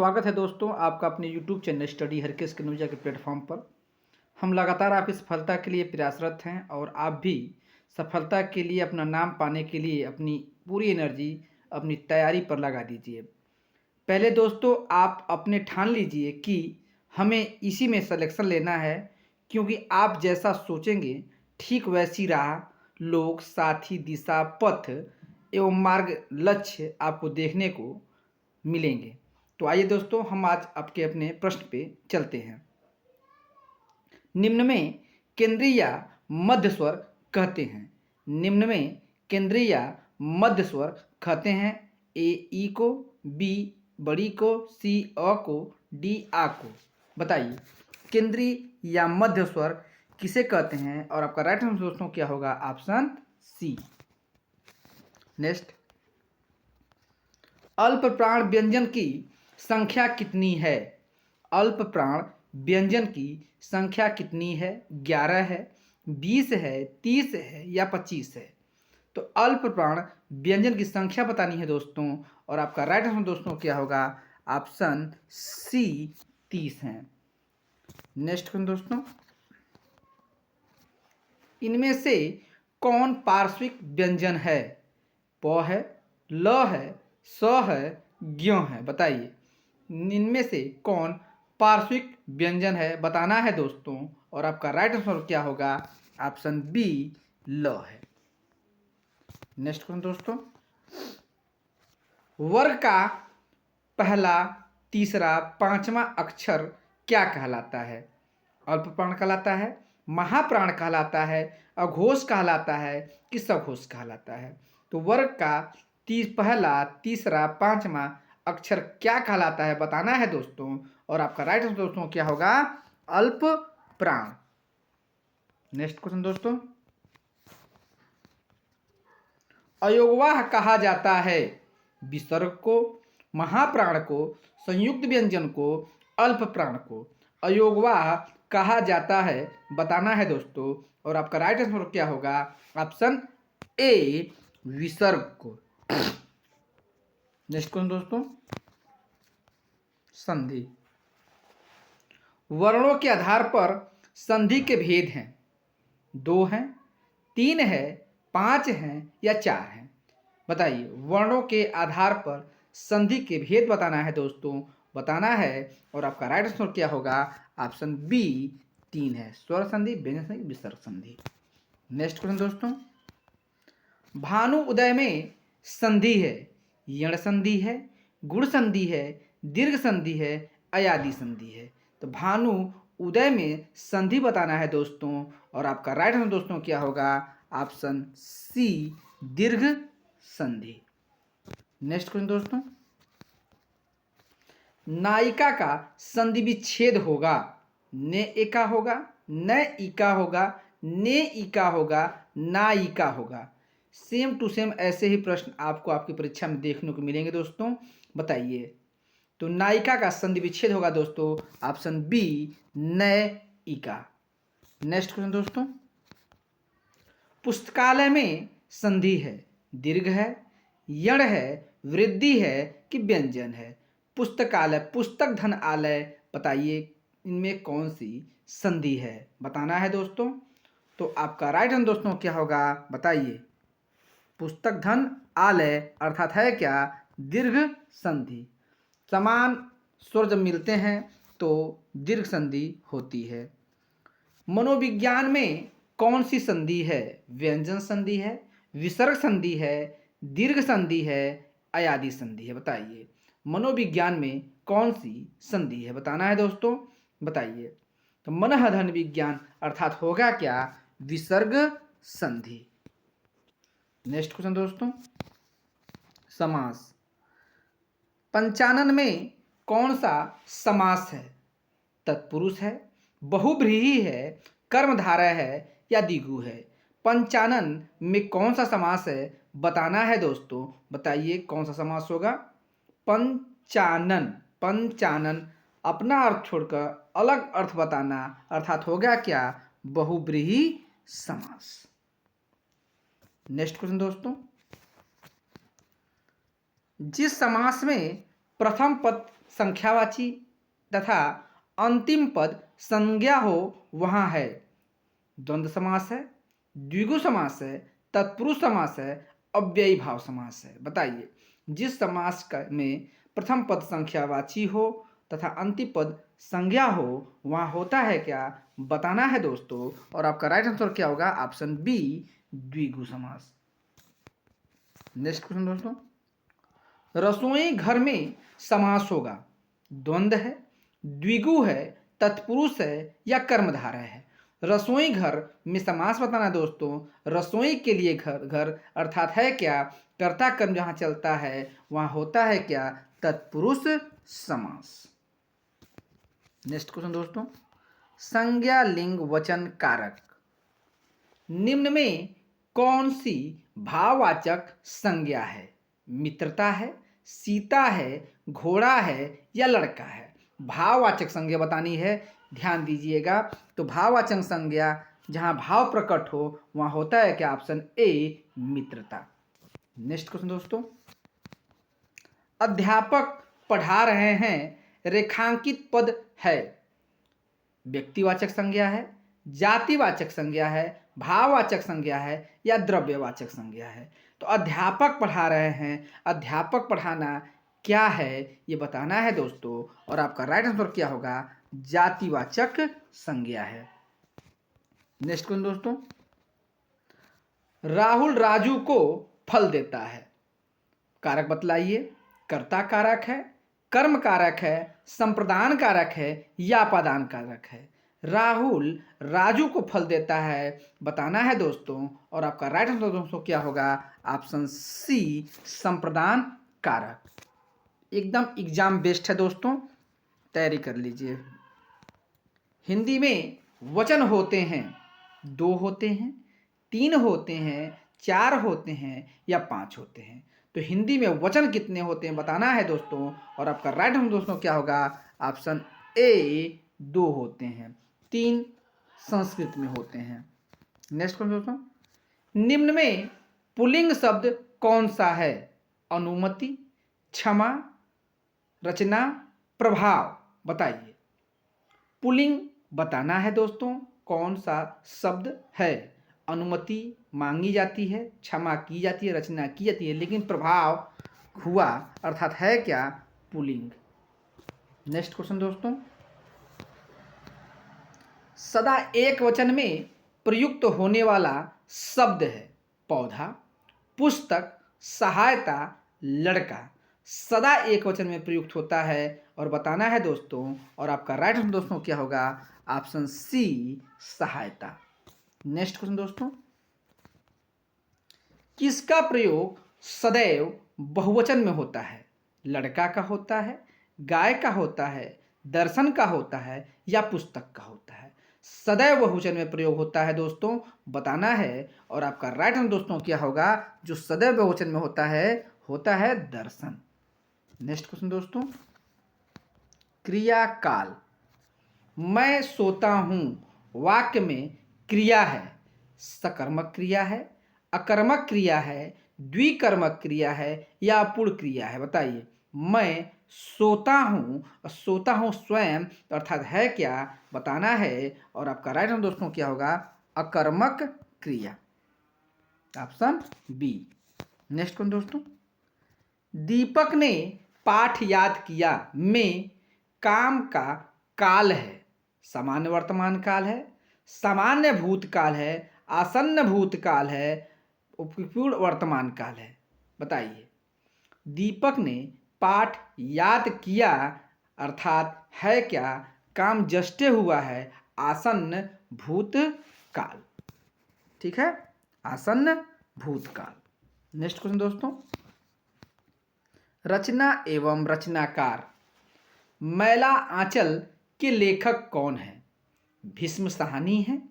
स्वागत है दोस्तों आपका अपने YouTube channel study Harkesh Kanaujia के प्लेटफॉर्म पर। हम लगातार आपकी सफलता के लिए प्रयासरत हैं और आप भी सफलता के लिए अपना नाम पाने के लिए अपनी पूरी एनर्जी अपनी तैयारी पर लगा दीजिए। पहले दोस्तों आप अपने ठान लीजिए कि हमें इसी में सिलेक्शन लेना है, क्योंकि आप जैसा सोचेंगे ठीक वैसी राह, लोग, साथी, दिशा, पथ एवं मार्ग, लक्ष्य आपको देखने को मिलेंगे। तो आइए दोस्तों हम आज आपके अपने प्रश्न पे चलते हैं। निम्न में केंद्रीय या मध्य स्वर कहते हैं। निम्न में केंद्रीय या मध्य स्वर कहते हैं। ए ई को, बी बड़ी को, सी अ को, डी आ को। बताइए केंद्रीय या मध्य स्वर किसे कहते हैं और आपका राइट आंसर दोस्तों क्या होगा? Option C. नेक्स्ट, अल्प प्राण व्यंजन की संख्या कितनी है? अल्प प्राण व्यंजन की संख्या कितनी है? 11 है, 20 है, 30 है या 25 है? तो अल्प प्राण व्यंजन की संख्या बतानी है दोस्तों और आपका राइट आंसर दोस्तों क्या होगा? ऑप्शन सी 30 है। नेक्स्ट क्वेश्चन दोस्तों, इनमें से कौन पार्श्विक व्यंजन है? प है, ल है, स है, ज्ञ है। बताइए इनमें से कौन पार्श्विक व्यंजन है बताना है दोस्तों और आपका राइट आंसर क्या होगा? ऑप्शन बी ल है। नेक्स्ट क्वेश्चन दोस्तों, वर्ग का पहला, तीसरा, पांचवा अक्षर क्या कहलाता है? अल्प प्राण कहलाता है, महाप्राण कहलाता है, अघोष कहलाता है कि सघोष कहलाता है? तो वर्ग का पहला, तीसरा, पांचवा अक्षर क्या कहलाता है बताना है दोस्तों और आपका राइट आंसर दोस्तों क्या होगा? अल्प प्राण। नेक्स्ट क्वेश्चन दोस्तों, अयोगवाह कहा जाता है विसर्ग को, महाप्राण को, संयुक्त व्यंजन को, अल्प प्राण को? अयोगवाह कहा जाता है बताना है दोस्तों और आपका राइट आंसर क्या होगा? ऑप्शन ए विसर्ग को। नेक्स्ट क्वेश्चन दोस्तों, संधि। वर्णों के आधार पर संधि के भेद हैं। 2 हैं, 3 है, 5 हैं या 4 हैं? बताइए वर्णों के आधार पर संधि के भेद बताना है दोस्तों, बताना है और आपका राइट आंसर क्या होगा? ऑप्शन बी 3 है, स्वर संधि, व्यंजन संधि, विसर्ग संधि। नेक्स्ट क्वेश्चन दोस्तों, भानु उदय में संधि है, यण संधि है, गुण संधि है, दीर्घ संधि है, अयादि संधि है? तो भानु उदय में संधि बताना है दोस्तों और आपका राइट आंसर दोस्तों क्या होगा? ऑप्शन सी दीर्घ संधि। नेक्स्ट क्वेश्चन दोस्तों, नायिका का संधि विच्छेद होगा, ने एका होगा, न इका होगा, ने इका होगा, नायिका होगा? सेम टू सेम ऐसे ही प्रश्न आपको आपकी परीक्षा में देखने को मिलेंगे दोस्तों, बताइए। तो नायिका का संधि विच्छेद होगा दोस्तों, ऑप्शन बी नैयिका। नेक्स्ट क्वेश्चन दोस्तों, पुस्तकालय में संधि है, दीर्घ है, यण है, वृद्धि है कि व्यंजन है? पुस्तकालय, पुस्तक धन आलय, बताइए इनमें कौन सी संधि है बताना है दोस्तों। तो आपका राइट आंसर दोस्तों क्या होगा? बताइए। पुस्तक धन आलय अर्थात है क्या? दीर्घ संधि। समान स्वर जब मिलते हैं तो दीर्घ संधि होती है। मनोविज्ञान में कौन सी संधि है? व्यंजन संधि है, विसर्ग संधि है, दीर्घ संधि है, अयादि संधि है? बताइए मनोविज्ञान में कौन सी संधि है बताना है दोस्तों, बताइए। तो मनःधन विज्ञान अर्थात होगा क्या? विसर्ग संधि। नेक्स्ट क्वेश्चन दोस्तों, समास। पंचानन में कौन सा समास है? तत्पुरुष है, बहुव्रीहि है, कर्मधारय है या द्विगु है? पंचानन में कौन सा समास है बताना है दोस्तों, बताइए कौन सा समास होगा? पंचानन, पंचानन अपना अर्थ छोड़कर अलग अर्थ बताना अर्थात होगा क्या? बहुव्रीहि समास। नेक्स्ट क्वेश्चन दोस्तों, जिस समास में प्रथम पद संख्यावाची तथा अंतिम पद संज्ञा हो वहाँ है द्वंद्व समास है, द्विगु समास है, तत्पुरुष समास है, अव्ययी भाव समास है। बताइए, जिस समास में प्रथम पद संख्यावाची हो तथा अंतिम पद संज्ञा हो वहाँ होता है क्या, बताना है दोस्तों। और आपका राइट आंसर क्या होगा, ऑप्शन बी द्विगु समास। नेक्स्ट क्वेश्चन दोस्तों, रसोई घर में समास होगा, द्वंद्व है, द्विगु है, तत्पुरुष है या कर्मधारय है। रसोई घर में समास बताना दोस्तों। रसोई के लिए घर, घर अर्थात है क्या, कर्ता कर्म जहाँ चलता है वहाँ होता है क्या, तत्पुरुष समास। नेक्स्ट क्वेश्चन दोस्तों, संज्ञा लिंग वचन कारक निम्न में कौन सी भाववाचक संज्ञा है। मित्रता है, सीता है, घोड़ा है या लड़का है। भाववाचक संज्ञा बतानी है, ध्यान दीजिएगा। तो भाववाचक संज्ञा जहाँ भाव प्रकट हो वहाँ होता है क्या, ऑप्शन ए मित्रता। नेक्स्ट क्वेश्चन दोस्तों, अध्यापक पढ़ा रहे हैं रेखांकित पद है, व्यक्तिवाचक संज्ञा है, जातिवाचक संज्ञा है, भाववाचक संज्ञा है या द्रव्यवाचक संज्ञा है। तो अध्यापक पढ़ा रहे हैं, अध्यापक पढ़ाना क्या है ये बताना है दोस्तों। और आपका राइट आंसर क्या होगा, जातिवाचक संज्ञा है। नेक्स्ट क्वेश्चन दोस्तों, राहुल राजू को फल देता है, कारक बतलाइए। कर्ता कारक है, कर्म कारक है, संप्रदान कारक है या अपादान कारक है। राहुल राजू को फल देता है, बताना है दोस्तों। और आपका राइट आंसर दोस्तों क्या होगा, ऑप्शन सी संप्रदान कारक। एकदम एग्जाम बेस्ड है दोस्तों, तैयारी कर लीजिए। हिंदी में वचन होते हैं, 2 होते हैं, 3 होते हैं, 4 होते हैं या 5 होते हैं। तो हिंदी में वचन कितने होते हैं बताना है दोस्तों। और आपका राइट आंसर दोस्तों क्या होगा, ऑप्शन ए 2 होते हैं, 3 संस्कृत में होते हैं। नेक्स्ट क्वेश्चन दोस्तों, निम्न में पुल्लिंग शब्द कौन सा है। अनुमति, क्षमा, रचना, प्रभाव। बताइए, पुल्लिंग बताना है दोस्तों कौन सा शब्द है। अनुमति मांगी जाती है, क्षमा की जाती है, रचना की जाती है, लेकिन प्रभाव हुआ अर्थात है क्या, पुल्लिंग। नेक्स्ट क्वेश्चन दोस्तों, सदा एक वचन में प्रयुक्त होने वाला शब्द है, पौधा, पुस्तक, सहायता, लड़का। सदा एक वचन में प्रयुक्त होता है और बताना है दोस्तों। और आपका राइट आंसर दोस्तों क्या होगा, ऑप्शन सी सहायता। नेक्स्ट क्वेश्चन दोस्तों, किसका प्रयोग सदैव बहुवचन में होता है। लड़का का होता है, गाय का होता है, दर्शन का होता है या पुस्तक का होता है। सदैव बहुवचन में प्रयोग होता है दोस्तों, बताना है। और आपका राइट आंसर दोस्तों क्या होगा, जो सदैव बहुवचन में होता है दर्शन। नेक्स्ट क्वेश्चन दोस्तों, क्रिया काल। मैं सोता हूं वाक्य में क्रिया है, सकर्मक क्रिया है, अकर्मक क्रिया है, द्विकर्मक क्रिया है या अपूर्ण क्रिया है। बताइए, मैं सोता हूँ स्वयं अर्थात है क्या, बताना है। और आपका राइट आंसर दोस्तों क्या होगा, अकर्मक क्रिया, ऑप्शन बी। नेक्स्ट क्वेश्चन दोस्तों, दीपक ने पाठ याद किया में काम का काल है, सामान्य वर्तमान काल है, सामान्य भूतकाल है, आसन्न भूतकाल है, उपपूर्ण वर्तमान काल है। बताइए, दीपक ने पाठ याद किया अर्थात है क्या, काम जस्टे हुआ है, आसन्न भूतकाल। ठीक है, आसन्न भूतकाल। नेक्स्ट क्वेश्चन दोस्तों, रचना एवं रचनाकार। मैला आंचल के लेखक कौन है। भीष्म साहनी है,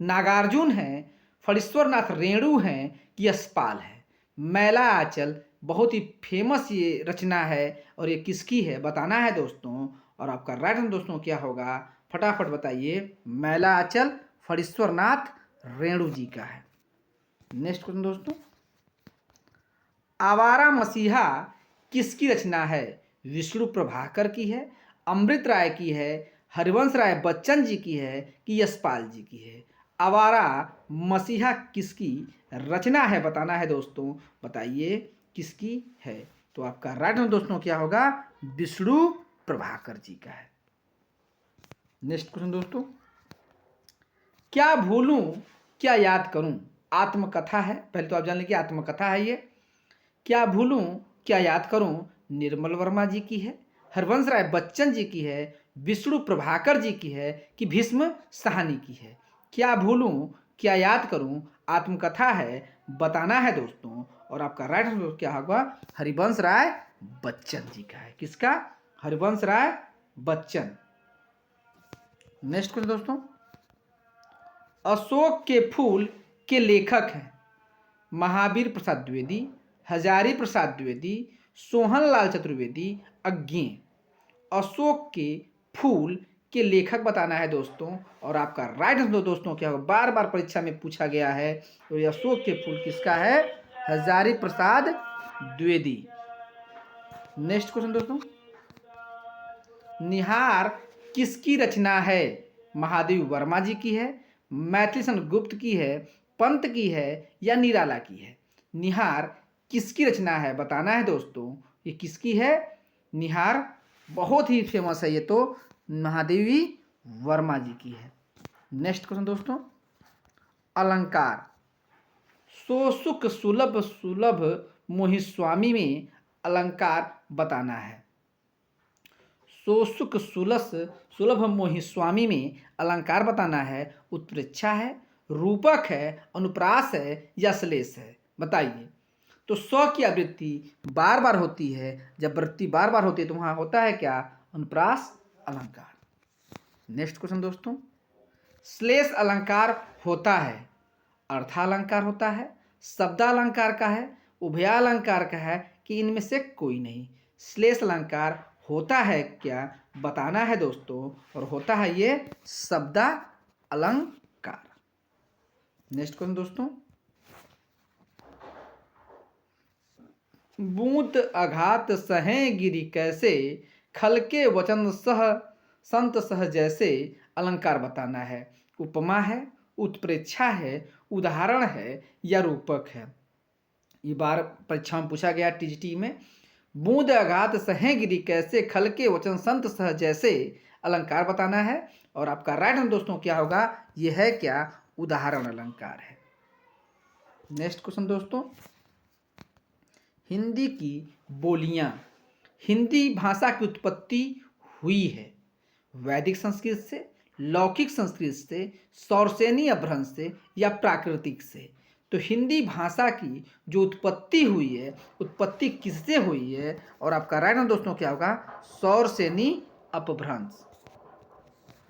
नागार्जुन है, फणीश्वरनाथ रेणु हैं कि यशपाल है। मैला आंचल बहुत ही फेमस ये रचना है और ये किसकी है, बताना है दोस्तों। और आपका राइट आंसर दोस्तों क्या होगा, फटाफट बताइए। मैला आंचल फणीश्वरनाथ रेणु जी का है। नेक्स्ट क्वेश्चन दोस्तों, आवारा मसीहा किसकी रचना है। विष्णु प्रभाकर की है, अमृत राय की है, हरिवंश राय बच्चन जी की है कि यशपाल जी की है? आवारा मसीहा किसकी रचना है बताना है दोस्तों, बताइए किसकी है? तो आपका राइट आंसर दोस्तों क्या होगा? विष्णु प्रभाकर जी का है। नेक्स्ट क्वेश्चन दोस्तों, क्या भूलूं क्या याद करूं? आत्मकथा है, पहले तो आप जान लीजिए आत्मकथा है ये। क्या भूलूं क्या याद करूं निर्मल वर्मा जी की है, हरवंश राय बच्चन जी की है, विष्णु प्रभाकर जी की है कि भीष्म साहनी की है? क्या भूलूं क्या याद करूं आत्मकथा है, बताना है दोस्तों। और आपका राइट आंसर क्या होगा? हरिवंश राय बच्चन जी का है। किसका? हरिवंश राय बच्चन। नेक्स्ट क्वेश्चन दोस्तों, अशोक के फूल के लेखक हैं महावीर प्रसाद द्विवेदी, हजारी प्रसाद द्विवेदी, सोहनलाल चतुर्वेदी, अज्ञे। अशोक के फूल के लेखक बताना है दोस्तों। और आपका राइट आंसर दोस्तों क्या होगा? बार बार परीक्षा में पूछा गया है। तो ये अशोक के फूल किसका है? हजारी प्रसाद द्विवेदी। नेक्स्ट क्वेश्चन दोस्तों, निहार किसकी रचना है? महादेव वर्मा जी की है, मैथिलीशरण गुप्त की है, पंत की है या निराला की है? निहार किसकी रचना है बताना है दोस्तों। ये किसकी है? निहार बहुत ही फेमस है ये तो, महादेवी वर्मा जी की है। नेक्स्ट क्वेश्चन दोस्तों, अलंकार सो सुख सुलभ सुलभ मोहि स्वामी में अलंकार बताना है। सो सुख सुलस सुलभ मोहि स्वामी में अलंकार बताना है। उत्प्रेक्षा है, रूपक है, अनुप्रास है या श्लेष है? बताइए। तो स्व की आवृत्ति बार बार होती है, जब वृत्ति बार बार होती है तो वहां होता है क्या? अनुप्रास अलंकार। नेक्स्ट क्वेश्चन दोस्तों, श्लेष अलंकार होता है, अर्थालंकार होता है, शब्दालंकार का है, उभयालंकार का है कि इनमें से कोई नहीं? श्लेष अलंकार होता है क्या बताना है दोस्तों। और होता है ये शब्दा अलंकार। नेक्स्ट क्वेश्चन दोस्तों, बूंद आघात सहे गिरी कैसे, खलके वचन सह संत सह जैसे अलंकार बताना है। उपमा है, उत्प्रेक्षा है, उदाहरण है या रूपक है? ये बार परीक्षा में पूछा गया टीजीटी में। बूंद आघात सहे गिरी कैसे, खलके वचन संत सह जैसे अलंकार बताना है। और आपका राइट आंसर दोस्तों क्या होगा? यह है क्या? उदाहरण अलंकार है। नेक्स्ट क्वेश्चन दोस्तों, हिंदी की बोलियां, हिंदी भाषा की उत्पत्ति हुई है वैदिक संस्कृत से, लौकिक संस्कृत से, सौरसेनी अपभ्रंश से या प्राकृतिक से? तो हिंदी भाषा की जो उत्पत्ति हुई है, उत्पत्ति किससे हुई है? और आपका राइट आंसर दोस्तों क्या होगा? सौरसेनी अपभ्रंश।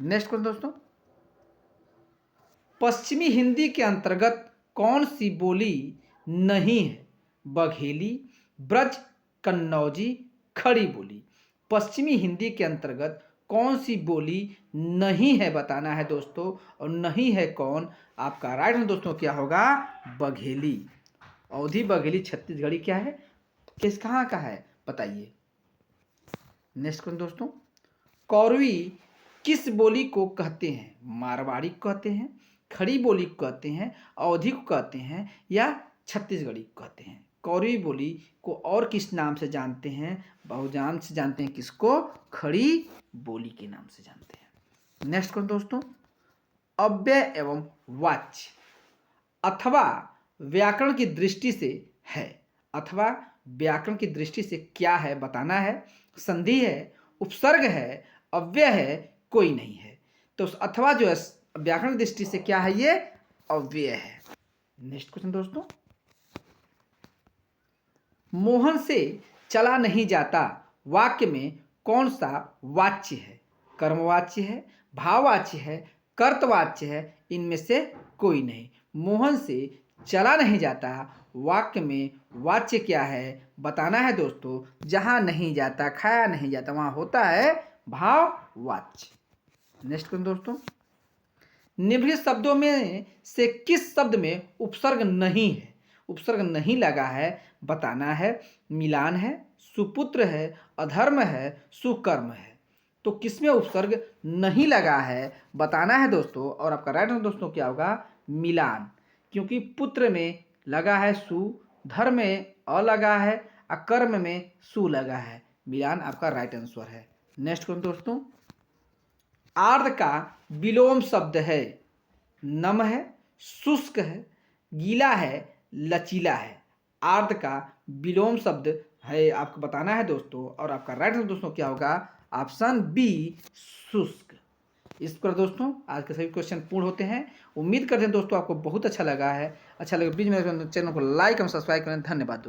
नेक्स्ट क्वेश्चन दोस्तों, पश्चिमी हिंदी के अंतर्गत कौन सी बोली नहीं है? बघेली, ब्रज, कन्नौजी, खड़ी बोली। पश्चिमी हिंदी के अंतर्गत कौन सी बोली नहीं है बताना है दोस्तों। और नहीं है कौन? आपका राइट आंसर दोस्तों क्या होगा? बघेली। अवधी बघेली छत्तीसगढ़ी क्या है, किस कहाँ का है बताइए। नेक्स्ट क्वेश्चन दोस्तों, कौरवी किस बोली को कहते हैं? मारवाड़ी को कहते हैं, खड़ी बोली को कहते हैं, अवधी को कहते हैं या छत्तीसगढ़ी को कहते हैं? कौरवी बोली को और किस नाम से जानते हैं? बहुजान से जानते हैं। किसको? खड़ी बोली के नाम से जानते हैं। नेक्स्ट क्वेश्चन दोस्तों, अव्यय एवं वाच्य अथवा व्याकरण की दृष्टि से है, अथवा व्याकरण की दृष्टि से क्या है बताना है। संधि है, उपसर्ग है, अव्यय है, कोई नहीं है? तो अथवा जो है व्याकरण की दृष्टि से क्या है? ये अव्यय है। नेक्स्ट क्वेश्चन दोस्तों, मोहन से चला नहीं जाता वाक्य में कौन सा वाच्य है? कर्मवाच्य है, भाववाच्य है, कर्तवाच्य है, इनमें से कोई नहीं? मोहन से चला नहीं जाता वाक्य में वाच्य क्या है बताना है दोस्तों। जहां नहीं जाता, खाया नहीं जाता, वहां होता है भाववाच्य। नेक्स्ट क्वेश्चन दोस्तों, निम्नलिखित शब्दों में से किस शब्द में उपसर्ग नहीं है? उपसर्ग नहीं लगा है बताना है। मिलान है, सुपुत्र है, अधर्म है, सुकर्म है। तो किसमें उपसर्ग नहीं लगा है बताना है दोस्तों। और आपका राइट आंसर दोस्तों क्या होगा? मिलान। क्योंकि पुत्र में लगा है सु, धर्म में अ लगा है, कर्म में सु लगा है। मिलान आपका राइट आंसर है। नेक्स्ट क्वेश्चन दोस्तों, आर्द्र का विलोम शब्द है। नम है, शुष्क है, गीला है, लचीला है। आर्द्र का विलोम शब्द है आपको बताना है दोस्तों। और आपका राइट आंसर दोस्तों क्या होगा? ऑप्शन बी, शुष्क। इस पर दोस्तों आज के सभी क्वेश्चन पूर्ण होते हैं। उम्मीद करते हैं दोस्तों आपको बहुत अच्छा लगा है। अच्छा लगे प्लीज मेरे चैनल को लाइक एवं सब्सक्राइब करें। धन्यवाद।